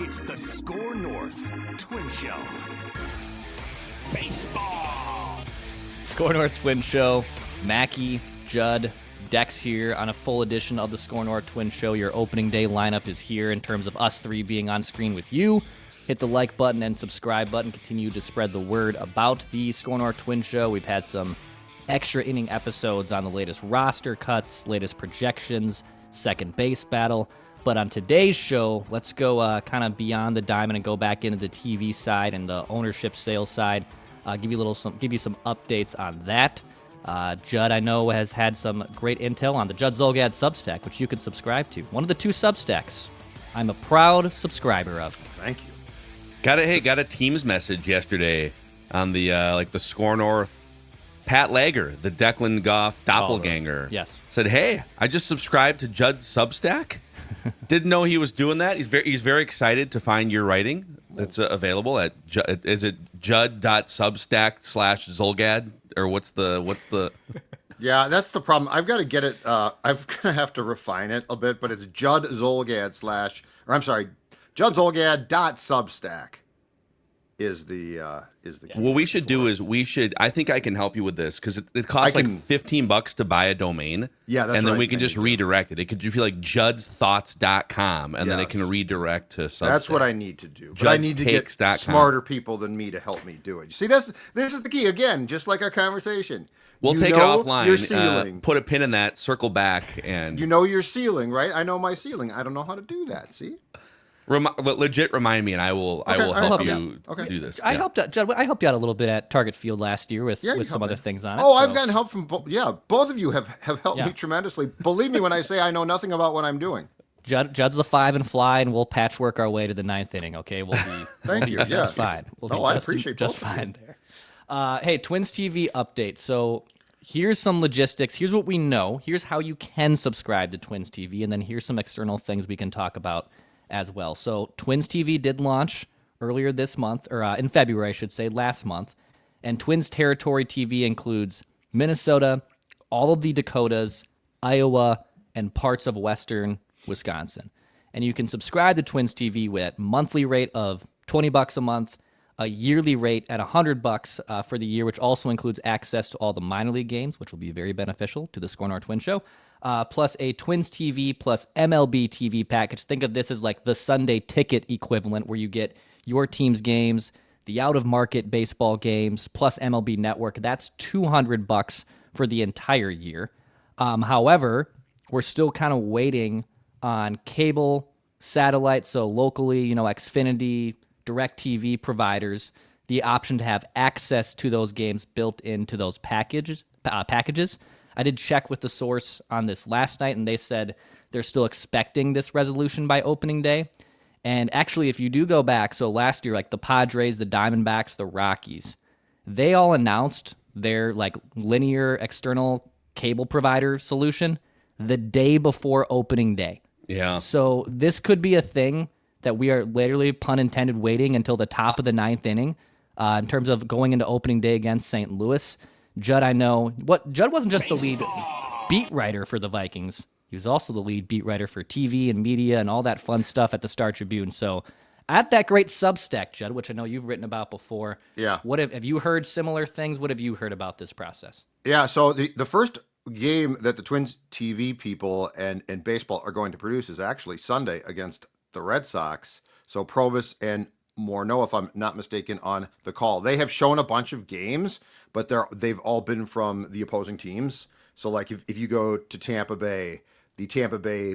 It's the SKOR North Twins Show. Baseball. SKOR North Twins Show. Mackey, Judd, Dex here on a full edition of the SKOR North Twins Show. Your opening day lineup is here in terms of us three being on screen with you. Hit the like button and subscribe button. Continue to spread the word about the SKOR North Twins Show. We've had some extra inning episodes on the latest roster cuts, latest projections, second base battle. But on today's show, let's go kind of beyond the diamond and go back into the TV side and the ownership sales side. Give you some updates on that. Judd, I know, has had some great intel on the Judd Zulgad Substack, which you can subscribe to. One of the two Substacks I'm a proud subscriber of. Thank you. Got a Teams message yesterday on the the SKOR North Pat Lager, the Declan Goff doppelganger. Yes. Said, hey, I just subscribed to Judd's Substack. Didn't know he was doing that. He's very excited to find your writing that's available at is it judd.substack/Zulgad or what's the Yeah, that's the problem. I've got to get it. I'm gonna have to refine it a bit, but it's Judd Zulgad Judd.Substack is the key. What we should do is I think I can help you with this because it costs like $15 to buy a domain. Yeah, that's and then right. we can just redirect it. It could just be like juddsthoughts.com and then it can redirect to Substack. That's what I need to do. But I need to get smarter people than me to help me do it. See, this is the key. Again, just like our conversation. We'll take it offline. Your ceiling. Put a pin in that, circle back, and you know your ceiling, right? I know my ceiling. I don't know how to do that. See? Legit remind me, and I will help you do this. I helped out, Judd. I helped you out a little bit at Target Field last year with some other things on it. Oh, I've gotten help from both of you have helped me tremendously. Believe me when I say I know nothing about what I'm doing. Judd's the 5 and fly, and we'll patchwork our way to the 9th inning. Okay, we'll be thank you. Just fine. I appreciate just fine there. Hey, Twins TV update. So here's some logistics. Here's what we know. Here's how you can subscribe to Twins TV, and then here's some external things we can talk about as well. So Twins TV did launch earlier this month, or in February, I should say, last month. And Twins Territory TV includes Minnesota, all of the Dakotas, Iowa, and parts of western Wisconsin. And you can subscribe to Twins TV with monthly rate of $20 a month, a yearly rate at $100 for the year, which also includes access to all the minor league games, which will be very beneficial to the SKOR North Twins Show. Plus a Twins TV plus MLB TV package. Think of this as like the Sunday ticket equivalent where you get your team's games, the out-of-market baseball games, plus MLB Network. That's $200 for the entire year. However, we're still kind of waiting on cable, satellite, so locally, Xfinity, Direct TV providers, the option to have access to those games built into those packages. I did check with the source on this last night, and they said they're still expecting this resolution by opening day. And actually, if you do go back, so last year, like the Padres, the Diamondbacks, the Rockies, they all announced their linear external cable provider solution the day before opening day. Yeah. So this could be a thing that we are literally, pun intended, waiting until the top of the 9th inning in terms of going into opening day against St. Louis. Judd, I know. Judd wasn't just the lead beat writer for the Vikings. He was also the lead beat writer for TV and media and all that fun stuff at the Star Tribune. So at that great Substack, Judd, which I know you've written about before. Yeah. What have you heard similar things? What have you heard about this process? Yeah, so the first game that the Twins TV people and baseball are going to produce is actually Sunday against the Red Sox. So Provis and Morneau, if I'm not mistaken, on the call. They have shown a bunch of games, but they've all been from the opposing teams. So like if you go to Tampa Bay, the Tampa Bay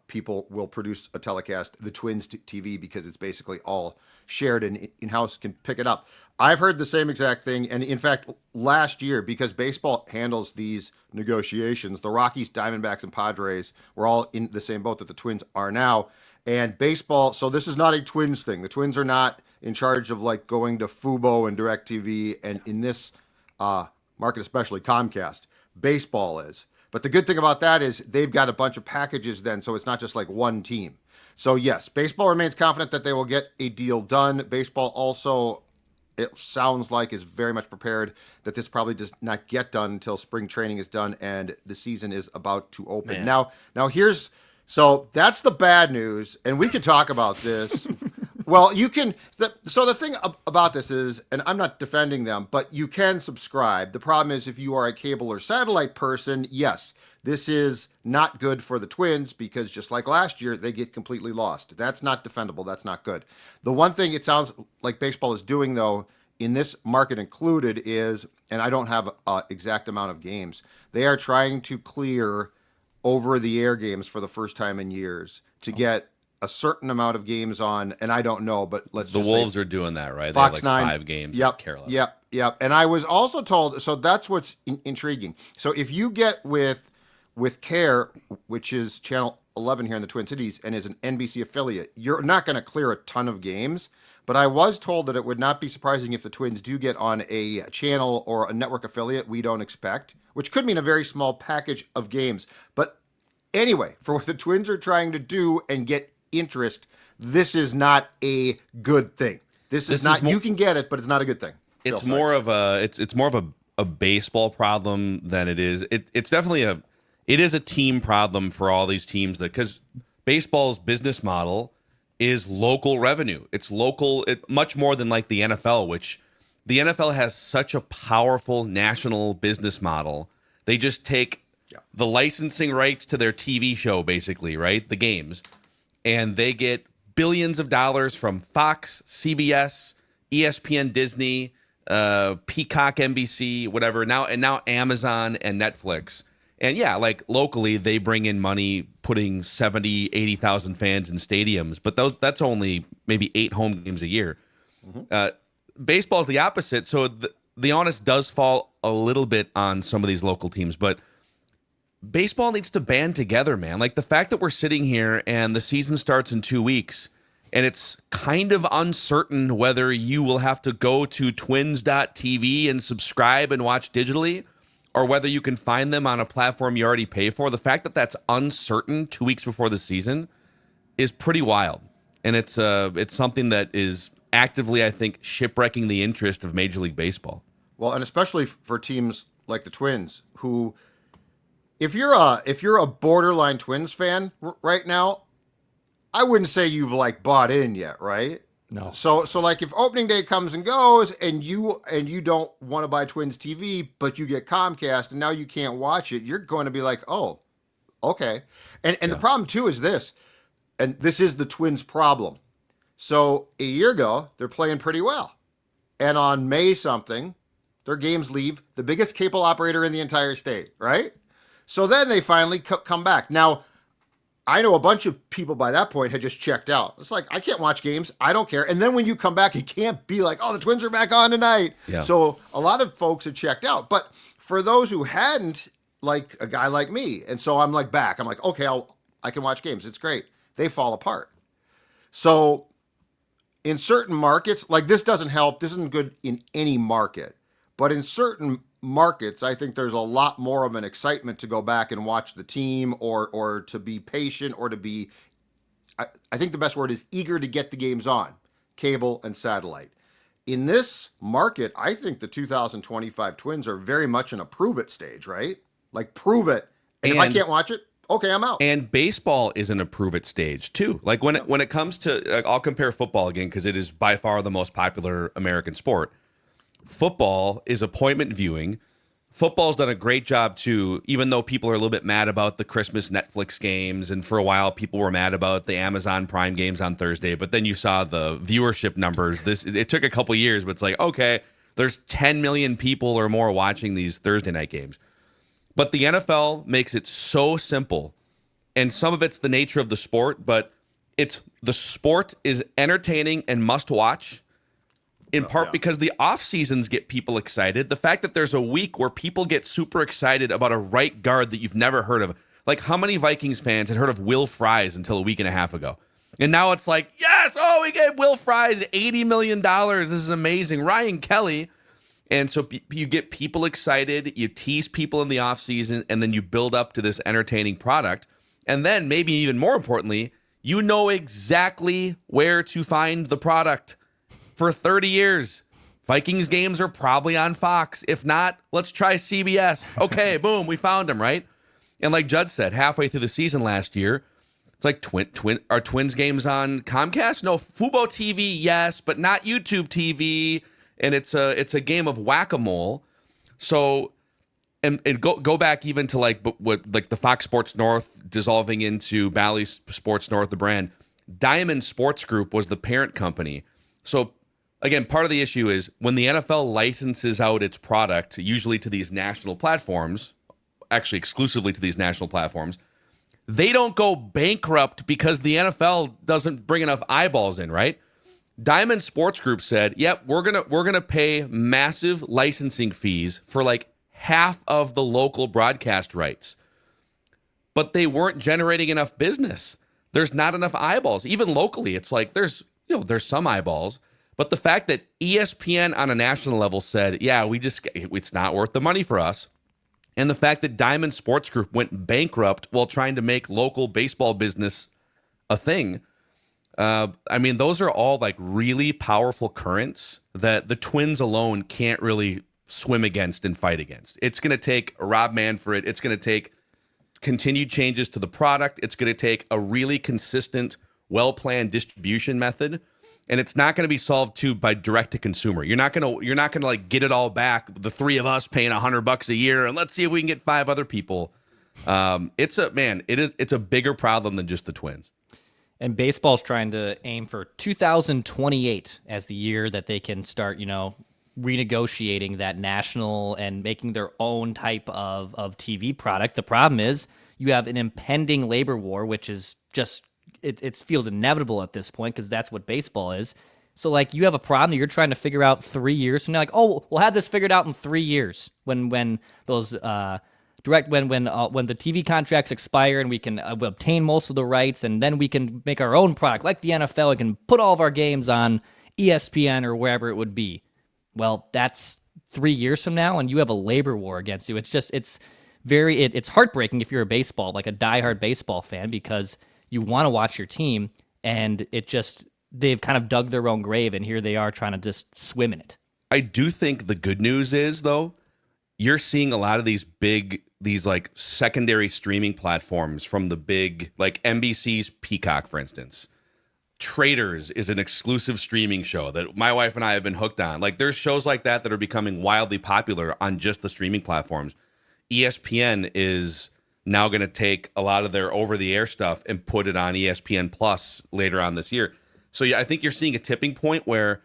people will produce a telecast, the Twins TV, because it's basically all shared and in-house can pick it up. I've heard the same exact thing. And in fact, last year, because baseball handles these negotiations, the Rockies, Diamondbacks, and Padres were all in the same boat that the Twins are now. And baseball, so this is not a Twins thing. The Twins are not in charge of going to Fubo and DirecTV, and in this market, especially Comcast. Baseball is. But the good thing about that is they've got a bunch of packages then, so it's not just like one team. So yes, baseball remains confident that they will get a deal done. Baseball also, it sounds like, is very much prepared that this probably does not get done until spring training is done and the season is about to open. Now here's So that's the bad news, and we can talk about this. Well, you can. So the thing about this is, and I'm not defending them, but you can subscribe. The problem is if you are a cable or satellite person, yes, this is not good for the Twins because just like last year, they get completely lost. That's not defendable. That's not good. The one thing it sounds like baseball is doing, though, in this market included is, and I don't have an exact amount of games, they are trying to clear over-the-air games for the first time in years to get a certain amount of games on, and I don't know, but let's The just Wolves say are doing that, right? Fox they have 9, 5 games. Yep, Carolina. yep. And I was also told, so that's what's intriguing. So if you get with CARE, which is channel 11 here in the Twin Cities and is an NBC affiliate, you're not going to clear a ton of games. But I was told that it would not be surprising if the Twins do get on a channel or a network affiliate we don't expect, which could mean a very small package of games. But anyway, for what the Twins are trying to do and get interest, this is not a good thing. This is not. You can get it, but it's not a good thing. It's more of a baseball problem than it is. It's definitely it is a team problem for all these teams because baseball's business model is local revenue. It's local, much more than like the NFL, which the NFL has such a powerful national business model. They just take the licensing rights to their TV show, basically, right? The games. And they get billions of dollars from Fox, CBS, ESPN, Disney, Peacock, NBC, whatever. Now Amazon and Netflix. And yeah, like locally, they bring in money putting 70, 80,000 fans in stadiums, but that's only maybe 8 home games a year. Baseball is the opposite. So the onus does fall a little bit on some of these local teams, but baseball needs to band together, man. Like the fact that we're sitting here and the season starts in 2 weeks and it's kind of uncertain whether you will have to go to twins.tv and subscribe and watch digitally, or whether you can find them on a platform you already pay for. The fact that that's uncertain 2 weeks before the season is pretty wild. And it's something that is actively, I think, shipwrecking the interest of Major League Baseball. Well, and especially for teams like the Twins, who, if you're a borderline Twins fan right now, I wouldn't say you've like bought in yet, right? No. So like if opening day comes and goes and you don't want to buy Twins TV, but you get Comcast and now you can't watch it, you're going to be like, oh, okay. And the problem too is this, and this is the Twins' problem. So a year ago, they're playing pretty well. And on May something, their games leave the biggest cable operator in the entire state, right? So then they finally come back. Now, I know a bunch of people by that point had just checked out. It's like, I can't watch games. I don't care. And then when you come back, you can't be like, oh, the Twins are back on tonight. Yeah. So a lot of folks had checked out. But for those who hadn't, like a guy like me, and so I'm like back. I'm like, okay, I can watch games. It's great. They fall apart. So in certain markets, like this doesn't help. This isn't good in any market. But in certain markets, I think there's a lot more of an excitement to go back and watch the team or to be patient or to be, I think the best word is eager to get the games on, cable and satellite. In this market, I think the 2025 Twins are very much in a prove it stage, right? Like prove it. And if I can't watch it, okay, I'm out. And baseball is in a prove it stage too. Like when it comes to, I'll compare football again because it is by far the most popular American sport. Football is appointment viewing. Football's done a great job too, even though people are a little bit mad about the Christmas Netflix games, and for a while people were mad about the Amazon Prime games on Thursday, but then you saw the viewership numbers. It took a couple years, but it's like, okay, there's 10 million people or more watching these Thursday night games. But the NFL makes it so simple, and some of it's the nature of the sport, but the sport is entertaining and must watch. In part because the off seasons get people excited. The fact that there's a week where people get super excited about a right guard that you've never heard of. Like how many Vikings fans had heard of Will Fries until a week and a half ago? And now it's like, yes, oh, we gave Will Fries $80 million. This is amazing. Ryan Kelly. And so you get people excited. You tease people in the off season, and then you build up to this entertaining product. And then maybe even more importantly, you know exactly where to find the product. For 30 years, Vikings games are probably on Fox. If not, let's try CBS. Okay, boom, we found them, right? And like Judd said, halfway through the season last year, It's like are Twins games on Comcast? No, Fubo TV, yes, but not YouTube TV. And it's a game of whack-a-mole. So, and go back even to like the Fox Sports North dissolving into Bally Sports North, the brand. Diamond Sports Group was the parent company. So again, part of the issue is when the NFL licenses out its product, usually to these national platforms, actually exclusively to these national platforms, they don't go bankrupt because the NFL doesn't bring enough eyeballs in, right? Diamond Sports Group said, "Yep, we're gonna pay massive licensing fees for like half of the local broadcast rights," but they weren't generating enough business. There's not enough eyeballs, even locally. It's like there's some eyeballs, but the fact that ESPN on a national level said, "Yeah, it's not worth the money for us." And the fact that Diamond Sports Group went bankrupt while trying to make local baseball business a thing. I mean, those are all like really powerful currents that the Twins alone can't really swim against and fight against. It's going to take Rob Manfred. It's going to take continued changes to the product. It's going to take a really consistent, well-planned distribution method. And it's not going to be solved too by direct to consumer. You're not going to like get it all back. The three of us paying $100 a year, and let's see if we can get 5 other people. It's a bigger problem than just the Twins. And baseball's trying to aim for 2028 as the year that they can start, renegotiating that national and making their own type of TV product. The problem is you have an impending labor war, which is just it feels inevitable at this point because that's what baseball is. So like you have a problem that you're trying to figure out 3 years from now. Like, oh, we'll have this figured out in 3 years when those when the TV contracts expire and we can obtain most of the rights, and then we can make our own product like the NFL. We can put all of our games on ESPN or wherever it would be. Well, that's 3 years from now, and you have a labor war against you. It's heartbreaking if you're a diehard baseball fan, because you want to watch your team, and they've kind of dug their own grave, and here they are trying to just swim in it. I do think the good news is, though, you're seeing a lot of these like secondary streaming platforms from the big, like NBC's Peacock, for instance. Traders is an exclusive streaming show that my wife and I have been hooked on. Like there's shows like that are becoming wildly popular on just the streaming platforms. ESPN is now going to take a lot of their over-the-air stuff and put it on ESPN Plus later on this year. So yeah, I think you're seeing a tipping point where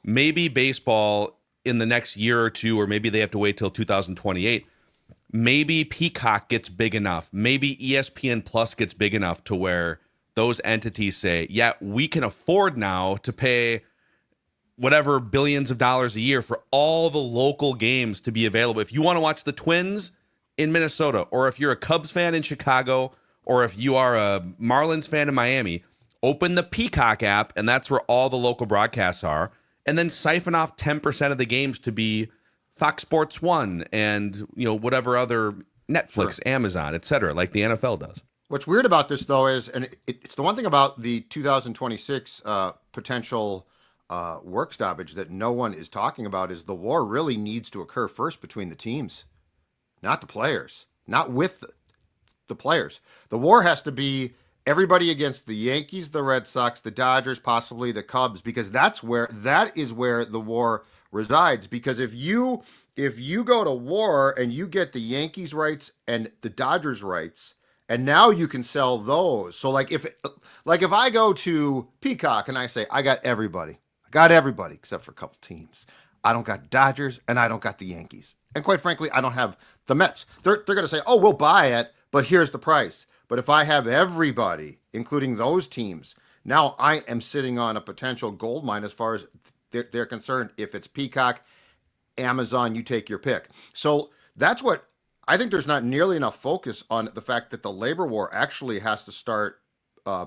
maybe baseball in the next year or two, or maybe they have to wait till 2028, maybe Peacock gets big enough, maybe ESPN Plus gets big enough to where those entities say, yeah, we can afford now to pay whatever billions of dollars a year for all the local games to be available. If you want to watch the Twins in Minnesota, or if you're a Cubs fan in Chicago, or if you are a Marlins fan in Miami, open the Peacock app, and that's where all the local broadcasts are, and then siphon off 10% of the games to be Fox Sports 1 and whatever other Netflix, sure, Amazon, etc., like the NFL does. What's weird about this, though, is, and it's the one thing about the 2026 potential work stoppage that no one is talking about, is the war really needs to occur first between the teams, not the players, not with the players. The war has to be everybody against the Yankees, the Red Sox, the Dodgers, possibly the Cubs, because that is where the war resides. Because if you go to war and you get the Yankees rights and the Dodgers rights, and now you can sell those. So like if I go to Peacock and I say, I got everybody except for a couple teams. I don't got Dodgers and I don't got the Yankees. And quite frankly, I don't have the Mets. They're going to say, oh, we'll buy it, but here's the price. But if I have everybody, including those teams, now I am sitting on a potential gold mine as far as they're concerned. If it's Peacock, Amazon, you take your pick. So that's what I think. There's not nearly enough focus on the fact that the labor war actually has to start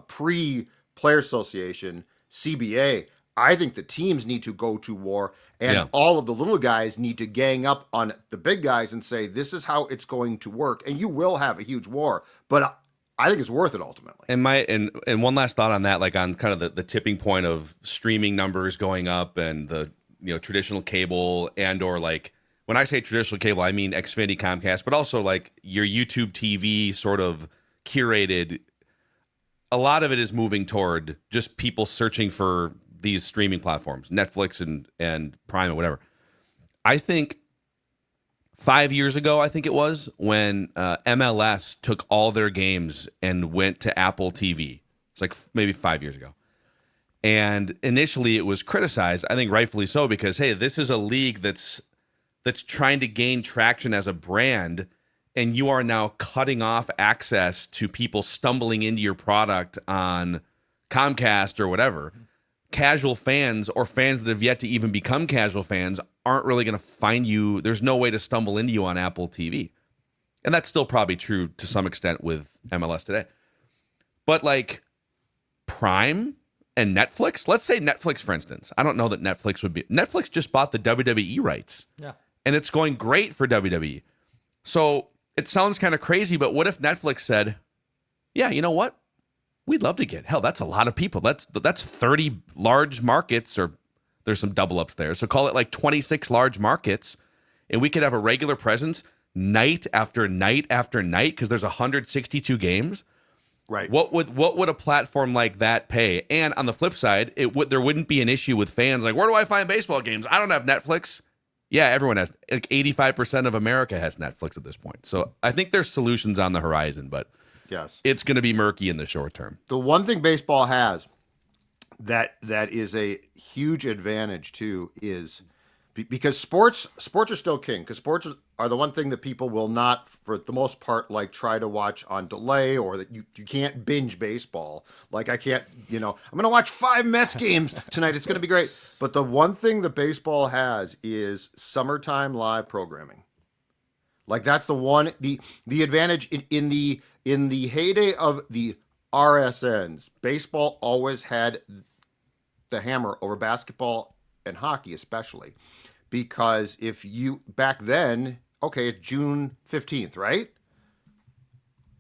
pre-Player Association, CBA. I think the teams need to go to war, and all of the little guys need to gang up on the big guys and say, this is how it's going to work. And you will have a huge war, but I think it's worth it ultimately. And one last thought on that, like on kind of the tipping point of streaming numbers going up and the traditional cable, and or like when I say traditional cable, I mean Xfinity, Comcast, but also like your YouTube TV sort of curated. a lot of it is moving toward just people searching for these streaming platforms, Netflix and Prime or whatever. I think 5 years ago, I think it was, when MLS took all their games and went to Apple TV. It's like maybe 5 years ago. And initially it was criticized, I think rightfully so, because, hey, this is a league that's trying to gain traction as a brand, and you are now cutting off access to people stumbling into your product on Comcast or whatever. Casual fans or fans that have yet to even become casual fans aren't really going to find you. There's no way to stumble into you on Apple TV. And that's still probably true to some extent with MLS today. But like Prime and Netflix, let's say Netflix, for instance. I don't know that Netflix just bought the WWE rights. Yeah. And it's going great for WWE. So it sounds kind of crazy, but what if Netflix said, yeah, you know what? We'd love to get, hell, that's a lot of people. That's 30 large markets, or there's some double ups there. So call it like 26 large markets, and we could have a regular presence night after night after night because there's 162 games. Right. What would a platform like that pay? And on the flip side, there wouldn't be an issue with fans like, where do I find baseball games? I don't have Netflix. Yeah, everyone has. Like 85% of America has Netflix at this point. So I think there's solutions on the horizon, but yes, it's going to be murky in the short term. the one thing baseball has that is a huge advantage too is because sports are still king, because sports are the one thing that people will not, for the most part, like try to watch on delay, or that you can't binge baseball. Like I can't, I'm going to watch 5 Mets games tonight. It's going to be great. But the one thing that baseball has is summertime live programming. Like that's the advantage in the heyday of the RSNs. Baseball always had the hammer over basketball and hockey, especially. Because if you, back then, okay, it's June 15th, right?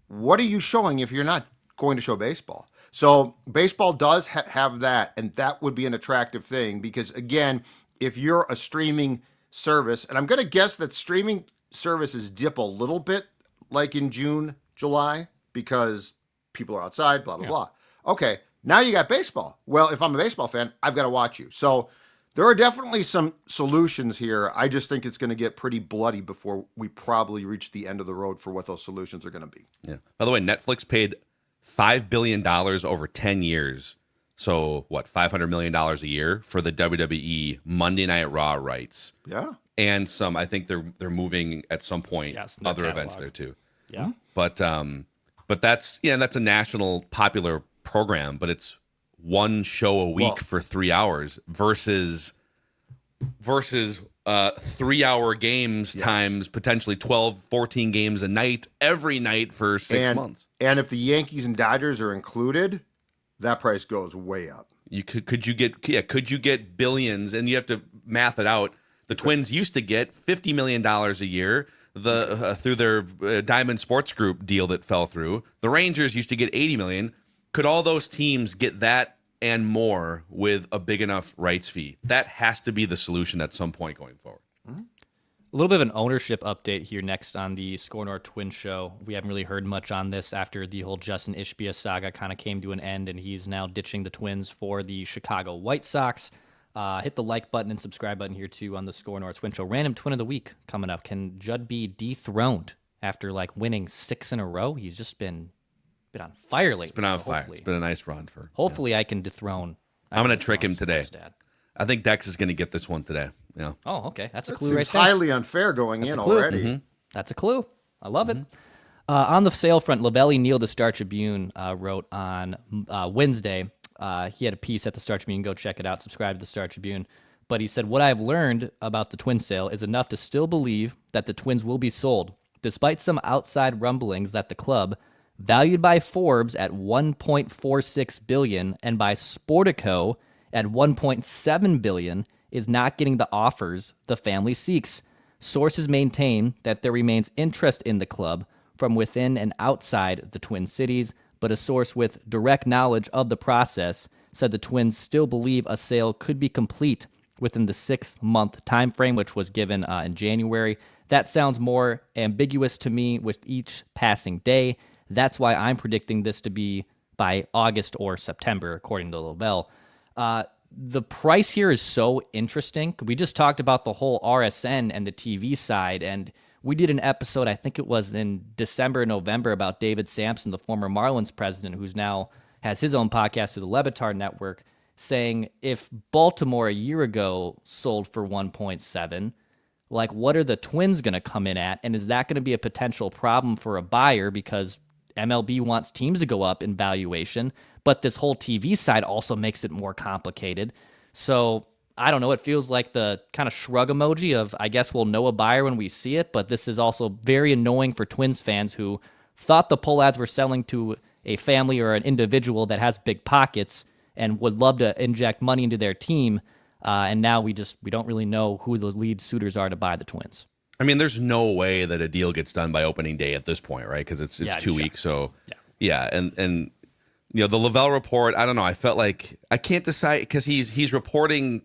What are you showing if you're not going to show baseball? So baseball does have that, and that would be an attractive thing because, again, if you're a streaming service, and I'm going to guess that streaming services dip a little bit like in June, July, because people are outside, blah, blah, blah. Okay, now you got baseball. Well, if I'm a baseball fan, I've got to watch you. So there are definitely some solutions here. I just think it's going to get pretty bloody before we probably reach the end of the road for what those solutions are going to be. Yeah. By the way, Netflix paid $5 billion over 10 years. So what, $500 million a year for the WWE Monday Night Raw rights. Yeah. And some, I think they're moving at some point, other events there too. Yeah. But that's a national popular program, but it's one show a week for 3 hours versus 3-hour games times potentially 12, 14 games a night every night for 6 months. And if the Yankees and Dodgers are included, that price goes way up. Could you get billions, and you have to math it out. The Twins used to get $50 million a year through their Diamond Sports Group deal that fell through. The Rangers used to get $80 million. Could all those teams get that and more with a big enough rights fee? That has to be the solution at some point going forward. A little bit of an ownership update here next on the SKOR North Twins Show. We haven't really heard much on this after the whole Justin Ishbia saga kind of came to an end, and he's now ditching the Twins for the Chicago White Sox. Hit the like button and subscribe button here too on the SKOR North Twins Show. Random Twin of the Week coming up. Can Judd be dethroned after winning 6 in a row? He's just been on fire lately. It's been on fire. It's been a nice run for. Hopefully, I can dethrone. I'm going to trick him today. I think Dex is going to get this one today. Yeah. Oh, okay. That's a clue Seems right there. highly unfair going in already. Mm-hmm. That's a clue. I love it. On the sale front, Lavelli Neal, the Star Tribune, wrote on Wednesday. He had a piece at the Star Tribune. Go check it out. Subscribe to the Star Tribune. But he said, what I've learned about the Twins sale is enough to still believe that the Twins will be sold, despite some outside rumblings that the club, valued by Forbes at $1.46 billion and by Sportico at $1.7 billion, is not getting the offers the family seeks. Sources maintain that there remains interest in the club from within and outside the Twin Cities, but a source with direct knowledge of the process said the Twins still believe a sale could be complete within the 6-month time frame, which was given in January. That sounds more ambiguous to me with each passing day. That's why I'm predicting this to be by August or September, according to Lavelle. The price here is so interesting. We just talked about the whole RSN and the TV side, and we did an episode, I think it was in December, November, about David Sampson, the former Marlins president, who's now has his own podcast through the Levitar Network, saying if Baltimore a year ago sold for 1.7, like what are the Twins going to come in at? And is that going to be a potential problem for a buyer because MLB wants teams to go up in valuation, but this whole TV side also makes it more complicated. So I don't know. It feels like the kind of shrug emoji of, I guess we'll know a buyer when we see it, but this is also very annoying for Twins fans who thought the pull ads were selling to a family or an individual that has big pockets and would love to inject money into their team. And now we don't really know who the lead suitors are to buy the Twins. I mean, there's no way that a deal gets done by opening day at this point, right? Because it's 2 weeks. So yeah, and the Lavelle report, I don't know. I felt like I can't decide because he's reporting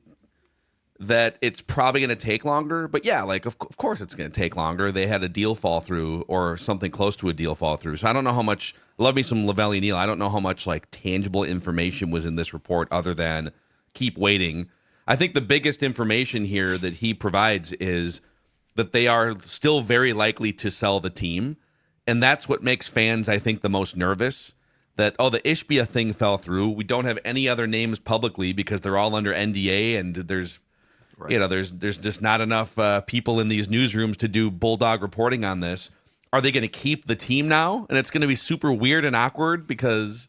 that it's probably going to take longer. But yeah, like of course it's going to take longer. They had a deal fall through or something close to a deal fall through. So I don't know how much. Love me some Lavelle Neal. I don't know how much like tangible information was in this report other than keep waiting. I think the biggest information here that he provides is that they are still very likely to sell the team. And that's what makes fans, I think, the most nervous. That, the Ishbia thing fell through. We don't have any other names publicly because they're all under NDA and there's just not enough people in these newsrooms to do bulldog reporting on this. Are they going to keep the team now? And it's going to be super weird and awkward because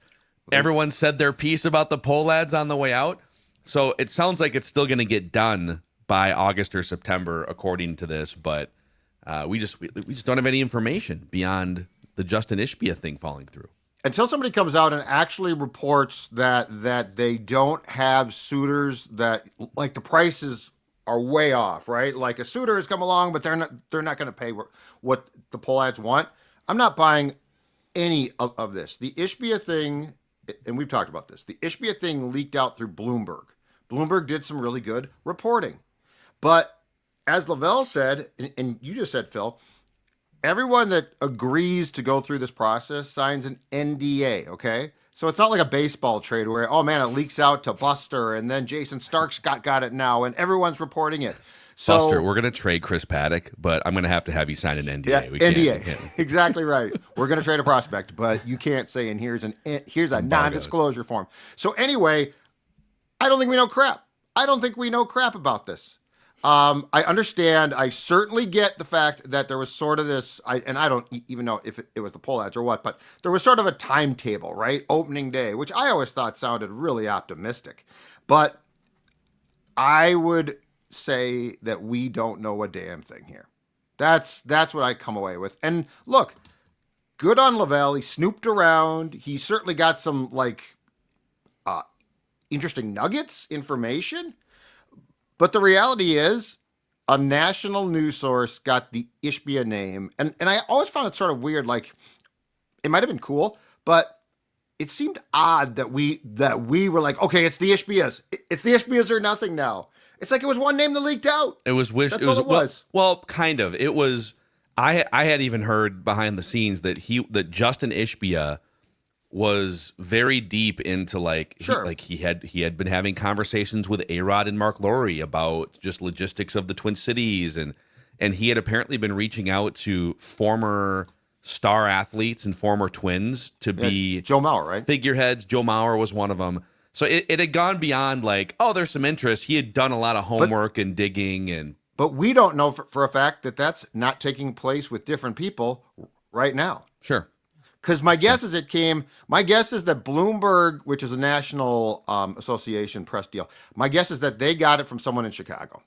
everyone said their piece about the poll ads on the way out. So it sounds like it's still going to get done by August or September, according to this. But we just don't have any information beyond the Justin Ishbia thing falling through. Until somebody comes out and actually reports that they don't have suitors, that like the prices are way off, right? Like a suitor has come along, but they're not going to pay what the poll ads want. I'm not buying any of this. The Ishbia thing, and we've talked about this, the Ishbia thing leaked out through Bloomberg. Bloomberg did some really good reporting. But as Lavelle said, and you just said, Phil, everyone that agrees to go through this process signs an NDA, okay? So it's not like a baseball trade where, oh man, it leaks out to Buster and then Jason Stark's got it now and everyone's reporting it. So, Buster, we're going to trade Chris Paddock, but I'm going to have you sign an NDA. Yeah, NDA. Exactly right. We're going to trade a prospect, but you can't say, and here's a non-disclosure form. So anyway, I don't think we know crap. I don't think we know crap about this. I understand. I certainly get the fact that there was sort of this, and I don't even know if it was the poll ads or what, but there was sort of a timetable, right? Opening day, which I always thought sounded really optimistic. But I would say that we don't know a damn thing here. That's what I come away with. And look, good on Lavelle. He snooped around. He certainly got some interesting nuggets, information. But the reality is, a national news source got the Ishbia name. And I always found it sort of weird. Like, it might have been cool, but it seemed odd that we were like, okay, it's the Ishbias. It's the Ishbias or nothing now. It's like it was one name that leaked out. It was That's all it was. Well, kind of. It was. I had even heard behind the scenes that Justin Ishbia was very deep into he had been having conversations with A-Rod and Mark Lowry about just logistics of the Twin Cities, and he had apparently been reaching out to former star athletes and former Twins to be Joe Mauer, right? Figureheads. Joe Mauer was one of them. So it had gone beyond like, oh, there's some interest. He had done a lot of homework and digging, but we don't know for a fact that that's not taking place with different people right now. Sure. Because my guess is that Bloomberg, which is a national association press deal, my guess is that they got it from someone in Chicago.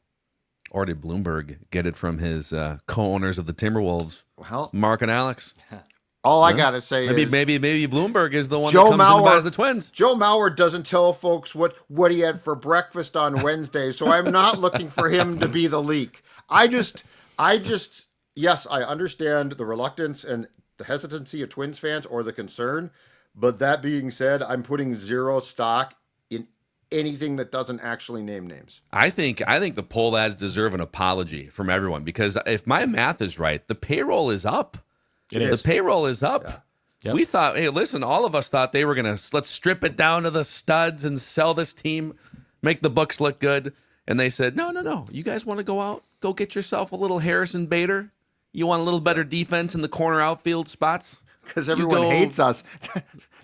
Or did Bloomberg get it from his co-owners of the Timberwolves, Mark and Alex? All I got to say is... Maybe Bloomberg is the one that comes in and buys the Twins. Joe Mauer doesn't tell folks what he had for breakfast on Wednesday, so I'm not looking for him to be the leak. Yes, I understand the reluctance and the hesitancy of Twins fans or the concern, but that being said, I'm putting zero stock in anything that doesn't actually name names. I think the poll ads deserve an apology from everyone because if my math is right, the payroll is up. It is. The payroll is up. Yep. We thought, hey, listen, all of us thought they were going to, let's strip it down to the studs and sell this team, make the books look good. And they said, no. You guys want to go out? Go get yourself a little Harrison Bader? You want a little better defense in the corner outfield spots? Because everyone hates us.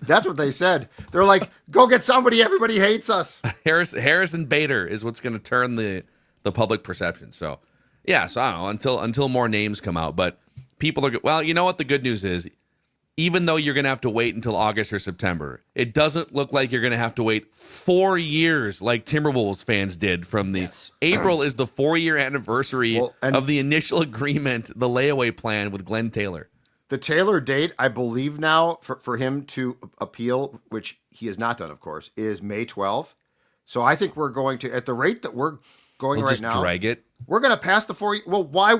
That's what they said. They're like, go get somebody. Everybody hates us. Harrison Bader is what's going to turn the public perception. So, yeah, so I don't know, until more names come out. But people are, well, you know what the good news is? Even though you're going to have to wait until August or September, it doesn't look like you're going to have to wait 4 years like Timberwolves fans did from the April is the 4-year anniversary of the initial agreement, the layaway plan with Glenn Taylor. The Taylor date, I believe now, for him to appeal, which he has not done, of course, is May 12th. So I think we're going to, at the rate that we're going right now, drag it. We're going to pass the 4 year. Well, why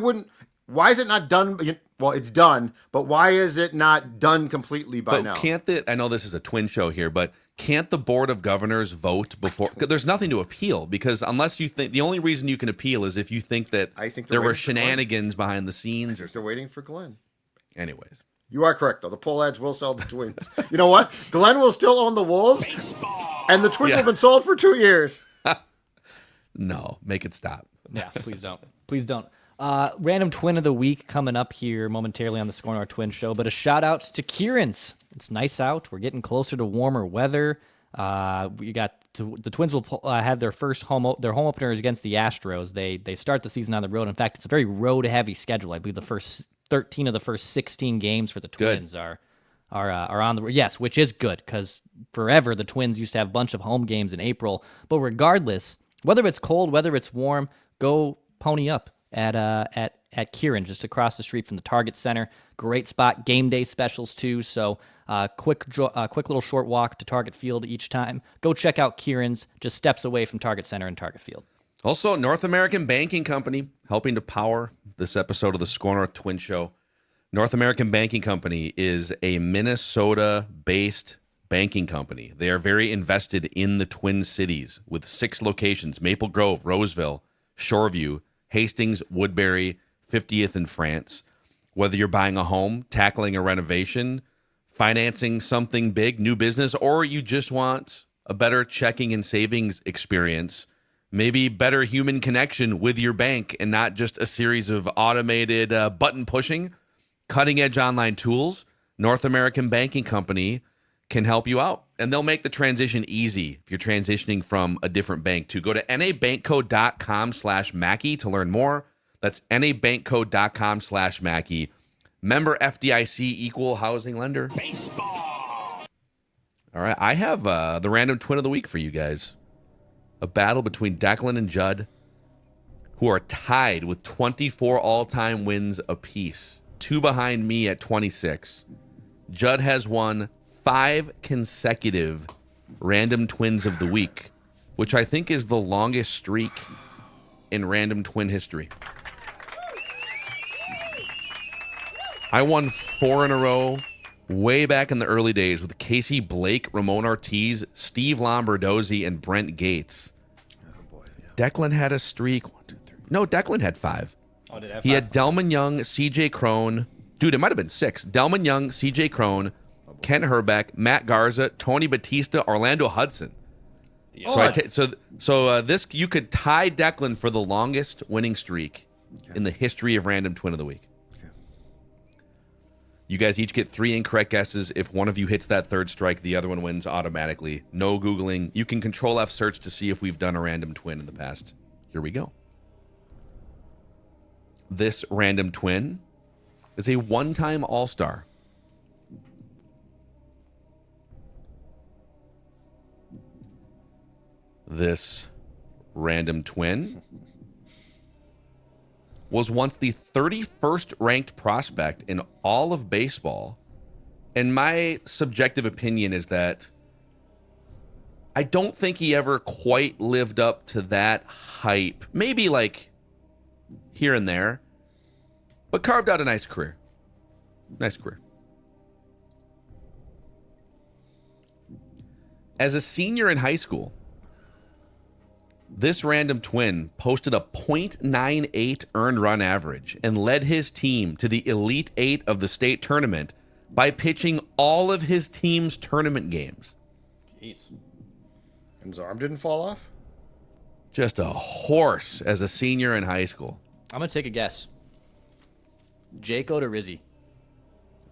is it not done? Well, it's done, but why is it not done completely by now? I know this is a twin show here, but can't the Board of Governors vote before? There's nothing to appeal, because unless you think, the only reason you can appeal is if you think that there were shenanigans behind the scenes. They're waiting for Glenn. Anyways. You are correct, though. The poll ads will sell the Twins. You know what? Glenn will still own the Wolves, and the Twins have been sold for 2 years. No, make it stop. Yeah, please don't. Please don't. Random Twin of the Week coming up here momentarily on the SKOR North Twins Show, but a shout out to Kieran's. It's nice out. We're getting closer to warmer weather. The Twins will have their first home openers against the Astros. They start the season on the road. In fact, it's a very road heavy schedule. I believe the first 13 of the first 16 games for the Twins are on the road. Yes, which is good, because forever the Twins used to have a bunch of home games in April. But regardless, whether it's cold, whether it's warm, go pony up at Kieran, just across the street from the Target Center. Great spot, game day specials too. So quick little short walk to Target Field each time. Go check out Kieran's, just steps away from Target Center and Target Field. Also, North American Banking Company, helping to power this episode of the SKOR North Twin Show. North American Banking Company is a Minnesota-based banking company. They are very invested in the Twin Cities with 6 locations: Maple Grove, Roseville, Shoreview, Hastings, Woodbury, 50th in France. Whether you're buying a home, tackling a renovation, financing something big, new business, or you just want a better checking and savings experience, maybe better human connection with your bank and not just a series of automated button pushing, cutting edge online tools, North American Banking Company can help you out. And they'll make the transition easy if you're transitioning from a different bank too. Go to nabankco.com/Mackey to learn more. That's nabankco.com/Mackey. Member FDIC, equal housing lender. Baseball. All right, I have the random twin of the week for you guys. A battle between Declan and Judd, who are tied with 24 all-time wins apiece. 2 behind me at 26. Judd has won 5 consecutive random twins of the week, which I think is the longest streak in random twin history. I won 4 in a row way back in the early days with Casey Blake, Ramon Ortiz, Steve Lombardozzi, and Brent Gates. Oh boy, yeah. Declan had a streak. 1, 2, 3. No, Declan had 5. Oh, did I have he 5? had Delman Young, CJ Crone. Dude, it might have been 6. Delman Young, CJ Crone, Ken Herbeck, Matt Garza, Tony Batista, Orlando Hudson. So this you could tie Declan for the longest winning streak in the history of Random Twin of the Week. You guys each get 3 incorrect guesses. If one of you hits that third strike, the other one wins automatically. No Googling. You can Control F search to see if we've done a random twin in the past. Here we go. This random twin is a one-time All-Star. This random twin was once the 31st ranked prospect in all of baseball. And my subjective opinion is that I don't think he ever quite lived up to that hype. Maybe like here and there, but carved out a nice career. Nice career. As a senior in high school, this random twin posted a .98 earned run average and led his team to the Elite 8 of the state tournament by pitching all of his team's tournament games. Jeez. And his arm didn't fall off? Just a horse as a senior in high school. I'm going to take a guess. Jake Odorizzi.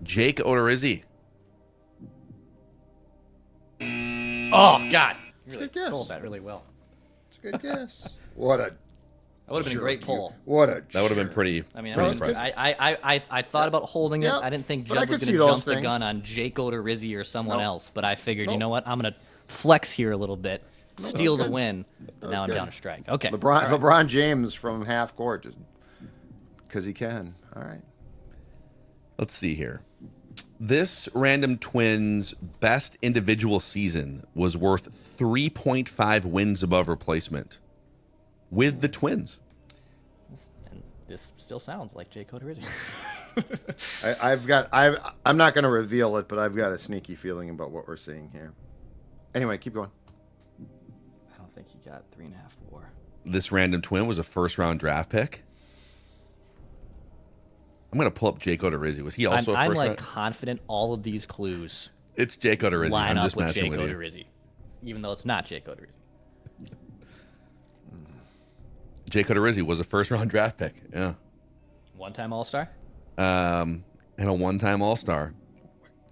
Jake Odorizzi. Oh, God. Good guess. Sold that really well. It's a good guess. What a That would have been a great poll. What a That would have been pretty. I mean, pretty Well, impressive. I thought about holding it. Yeah, I didn't think but I Judd was could going see to those jump the things. gun on Jake Odorizzi or someone Nope. else, but I figured, you Nope. know what? I'm going to flex here a little bit, steal the good. win, but now I'm good. down a strike. Okay. LeBron James from half court just because he can. All right. Let's see here. This random twins best individual season was worth 3.5 wins above replacement with the Twins. And this still sounds like Jake Odorizzi. I'm not going to reveal it, but I've got a sneaky feeling about what we're seeing here. Anyway, keep going. I don't think he got 3.5 WAR. This random twin was a first-round draft pick. I'm going to pull up Jake Odorizzi. Was he also I'm a first like round? confident all of these clues It's Jake Odorizzi. line I'm up just with messing Jake with you. Odorizzi, even though it's not Jake Odorizzi. Jake Odorizzi was a first-round draft pick. Yeah. One-time All-Star? And a one-time All-Star.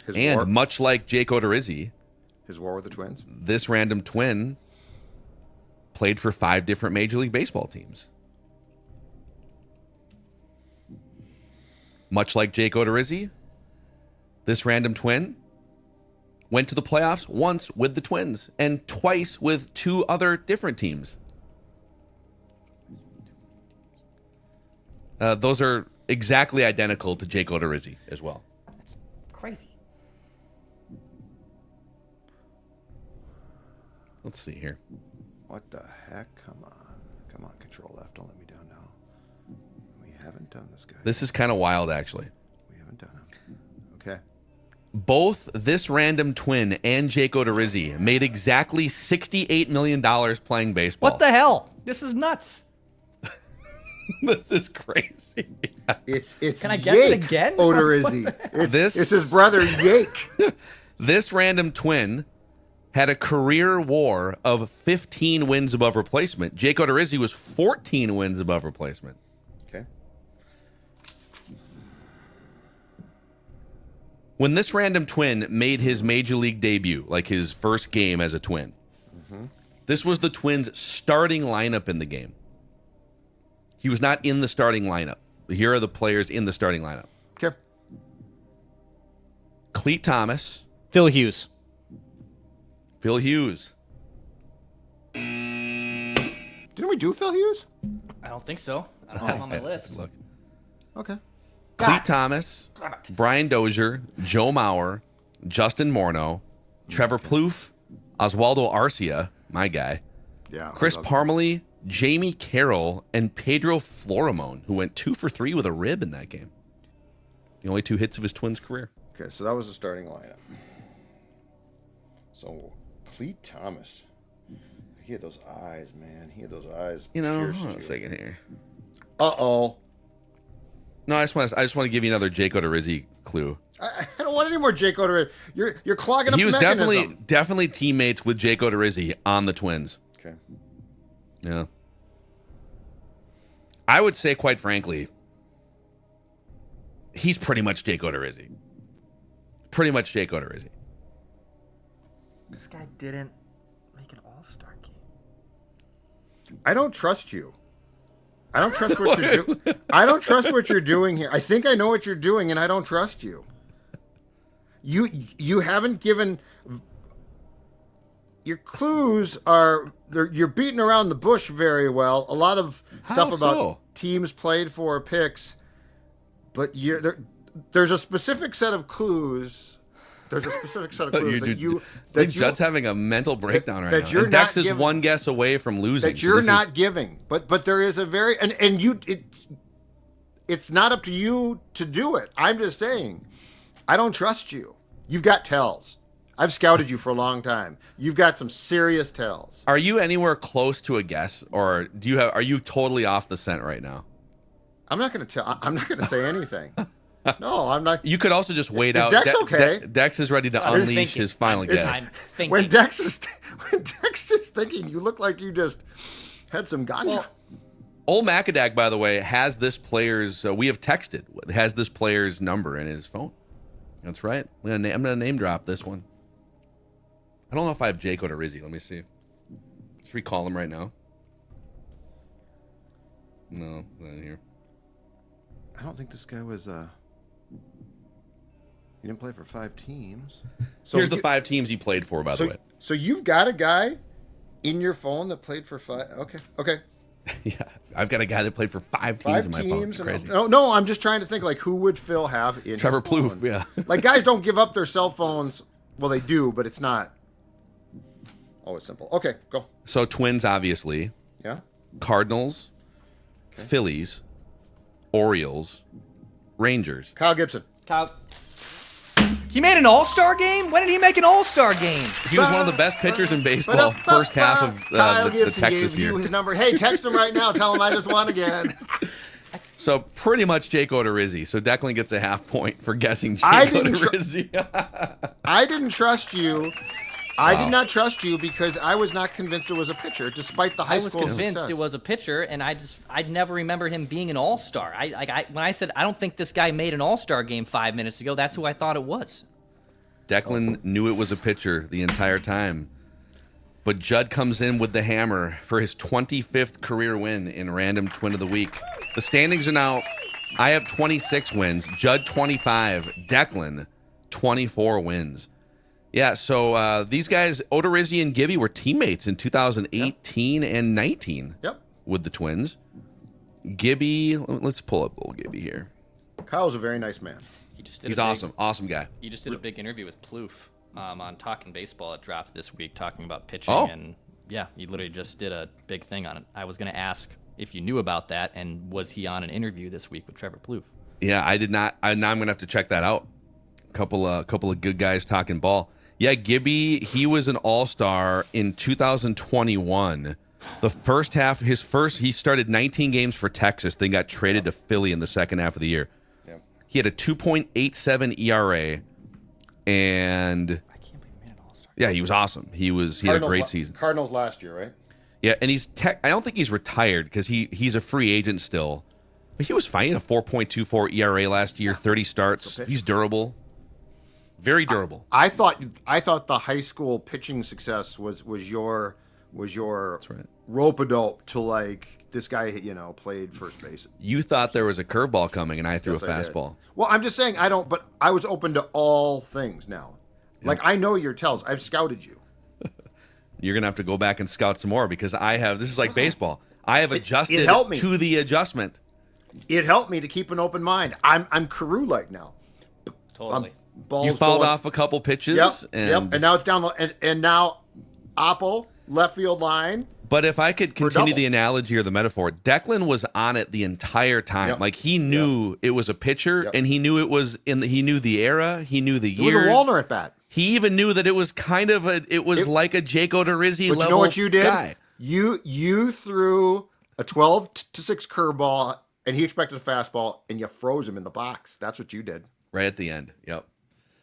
His And war, much like Jake Odorizzi, his war with the Twins. this random twin played for 5 different Major League Baseball teams. Much like Jake Odorizzi, this random twin went to the playoffs once with the Twins and twice with 2 other different teams. Those are exactly identical to Jake Odorizzi as well. Crazy. Let's see here. What the heck? Come on, control F. Don't let me down now. We haven't done this, guy. This is kind of wild, actually. We haven't done it. Okay. Both this random twin and Jake Odorizzi made exactly $68 million playing baseball. What the hell? This is nuts. This is crazy. It's Can I guess it Yake again? Odorizzi. This- It's his brother Yake. This random twin had a career WAR of 15 wins above replacement. Jake Odorizzi was 14 wins above replacement. Okay. When this random twin made his major league debut, like his first game as a twin, this was the Twins' starting lineup in the game. He was not in the starting lineup. Here are the players in the starting lineup. Okay. Cleat Thomas, Phil Hughes. Phil Hughes, Didn't we do Phil Hughes? I don't think so. I don't have him on my list. Look. Okay. Cleat Thomas, Brian Dozier, Joe Mauer, Justin Morneau, Trevor Plouffe, Oswaldo Arcia, my guy, Yeah. Chris Parmalee, Jamie Carroll, and Pedro Florimon, who went 2 for 3 with a rib in that game. The only 2 hits of his Twins' career. Okay, so that was the starting lineup. So, Cleat Thomas. He had those eyes, man. He had those eyes. You know, pierced hold on a you. second here. Uh-oh. No, I just want to give you another Jake Odorizzi clue. I don't want any more Jake Odorizzi. You're clogging up He the was mechanism. definitely teammates with Jake Odorizzi on the Twins. Okay. Yeah. I would say, quite frankly, he's pretty much Jake Odorizzi. Pretty much Jake Odorizzi. This guy didn't make an All-Star game. I don't trust you. I don't trust what you're doing. I don't trust what you're doing here. I think I know what you're doing, and I don't trust you. You haven't given. Your clues are you're beating around the bush very well. A lot of stuff How about so? teams played for picks, but there's a specific set of clues. There's a specific set of clues I think Judd's having a mental breakdown right that now. you're And Dex not is giving- one guess away from losing. that so you're this is- not giving. But there is a very and you it's not up to you to do it. I'm just saying, I don't trust you. You've got tells. I've scouted you for a long time. You've got some serious tells. Are you anywhere close to a guess, or are you totally off the scent right now? I'm not going to say anything. No, I'm not. You could also just wait out. Dex okay? Dex is ready to I'm unleash thinking. his final guess. I'm thinking. When Dex is thinking, you look like you just had some ganja. Well, Old Macadac, by the way, has this player's. We have texted. Has this player's number in his phone. That's right. I'm gonna name drop this one. I don't know if I have Jaco to Rizzi. Let me see. Just recall him right now. No, not here. I don't think this guy was. He didn't play for 5 teams. So Here's the 5 teams he played for, by the way. So you've got a guy in your phone that played for 5. Okay. Yeah, I've got a guy that played for 5 teams in my phone. It's crazy. No, I'm just trying to think like who would Phil have in Trevor his phone? Plouffe, yeah. Like guys don't give up their cell phones. Well, they do, but it's not always simple. Okay, go. So Twins, obviously. Yeah. Cardinals, Phillies, Orioles, Rangers. Kyle Gibson. Kyle, he made an All-Star game? When did he make an All-Star game? He was one of the best pitchers in baseball first half of Kyle the Gibson Texas gave year. you his number. Hey, text him right now. Tell him I just won again. So pretty much Jaco to Rizzi. So Declan gets a half point for guessing I Jaco didn't to Rizzi. I didn't trust you. I did not trust you because I was not convinced it was a pitcher, despite the high I was school convinced success. it was a pitcher, and I'd never remembered him being an All-Star. When I said I don't think this guy made an All-Star game 5 minutes ago, that's who I thought it was. Declan knew it was a pitcher the entire time. But Judd comes in with the hammer for his 25th career win in Random Twin of the Week. The standings are now, I have 26 wins, Judd 25, Declan 24 wins. Yeah, so these guys, Odorizzi and Gibby, were teammates in 2018 and 19 with the Twins. Gibby, let's pull up old Gibby here. Kyle's a very nice man. He's awesome guy. He just did a big interview with Plouffe on Talking Baseball. It dropped this week, talking about pitching. Oh. And yeah, he literally just did a big thing on it. I was going to ask if you knew about that, and was he on an interview this week with Trevor Plouffe? Yeah, I did not. Now I'm going to have to check that out. Couple of good guys talking ball. Yeah, Gibby, he was an all-star in 2021. The first half, he started 19 games for Texas, then got traded to Philly in the second half of the year. Yep. He had a 2.87 ERA, and I can't believe he made an All-Star. yeah, he was awesome. He had a great season. Cardinals last year, right? Yeah, and I don't think he's retired because he's a free agent still. But he was fine. He had a 4.24 ERA last year, 30 starts. He's durable. Very durable. I thought the high school pitching success was your That's right. rope-a-dope to like this guy, played first base. You thought there was a curveball coming, and I threw Yes, a I did. fastball. Well, I'm just saying but I was open to all things now. Like I know your tells. I've scouted you. You're gonna have to go back and scout some more because this is like baseball. I have adjusted it helped me. to the adjustment. It helped me to keep an open mind. I'm Carew-like now. Totally. Balls You fouled going- off a couple pitches. Yep. And now it's down and now Oppo left field line. But if I could continue double. the analogy or the metaphor, Declan was on it the entire time. Yep. Like he knew it was a pitcher, Yep. and he knew it was he knew the era, he knew the It years. was a Walner at bat. He even knew that it was kind of like a Jaco to Rizzi But level you know what you did? guy. You threw a 12-6 curveball, and he expected a fastball, and you froze him in the box. That's what you did. Right at the end. Yep.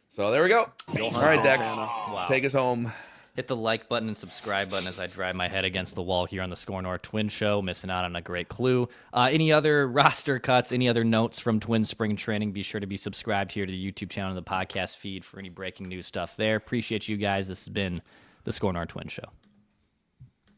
So there we go. All right, Dex. Wow. Take us home. Hit the like button and subscribe button as I drive my head against the wall here on the SKOR North Twins Show. Missing out on a great clue. Any other roster cuts, any other notes from Twins spring training, be sure to be subscribed here to the YouTube channel and the podcast feed for any breaking news stuff there. Appreciate you guys. This has been the SKOR North Twins Show.